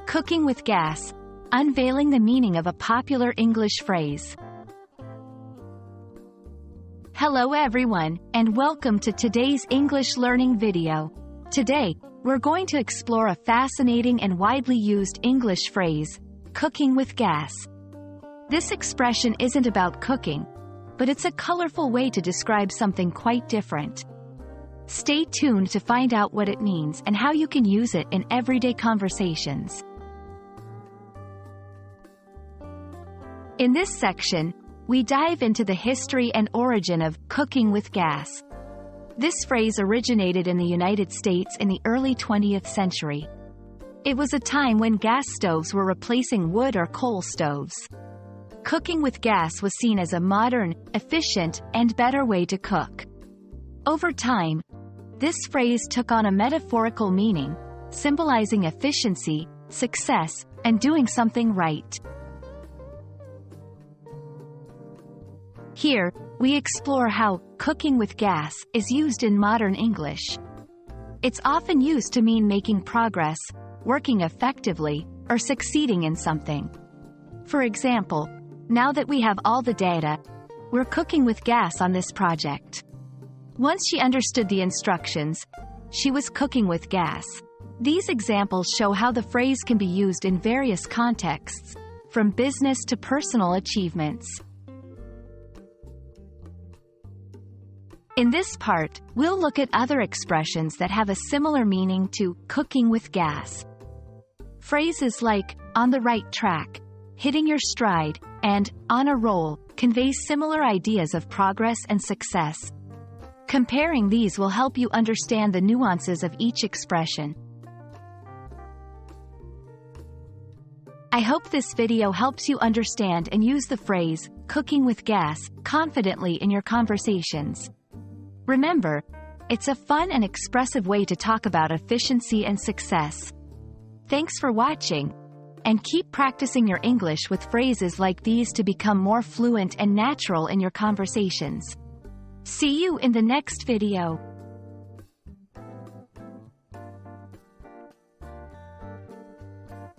Cooking with gas. Unveiling the meaning of a popular English phrase. Hello everyone, and welcome to today's English learning video. Today, we're going to explore a fascinating and widely used English phrase, cooking with gas. This expression isn't about cooking, but it's a colorful way to describe something quite different. Stay tuned to find out what it means and how you can use it in everyday conversations. In this section, we dive into the history and origin of cooking with gas. This phrase originated in the United States in the early 20th century. It was a time when gas stoves were replacing wood or coal stoves. Cooking with gas was seen as a modern, efficient, and better way to cook. Over time, this phrase took on a metaphorical meaning, symbolizing efficiency, success, and doing something right. Here, we explore how cooking with gas is used in modern English. It's often used to mean making progress, working effectively, or succeeding in something. For example, now that we have all the data, we're cooking with gas on this project. Once she understood the instructions, she was cooking with gas. These examples show how the phrase can be used in various contexts, from business to personal achievements. In this part, we'll look at other expressions that have a similar meaning to cooking with gas. Phrases like, on the right track, hitting your stride, and on a roll, convey similar ideas of progress and success. Comparing these will help you understand the nuances of each expression. I hope this video helps you understand and use the phrase, cooking with gas, confidently in your conversations. Remember, it's a fun and expressive way to talk about efficiency and success. Thanks for watching, and keep practicing your English with phrases like these to become more fluent and natural in your conversations. See you in the next video.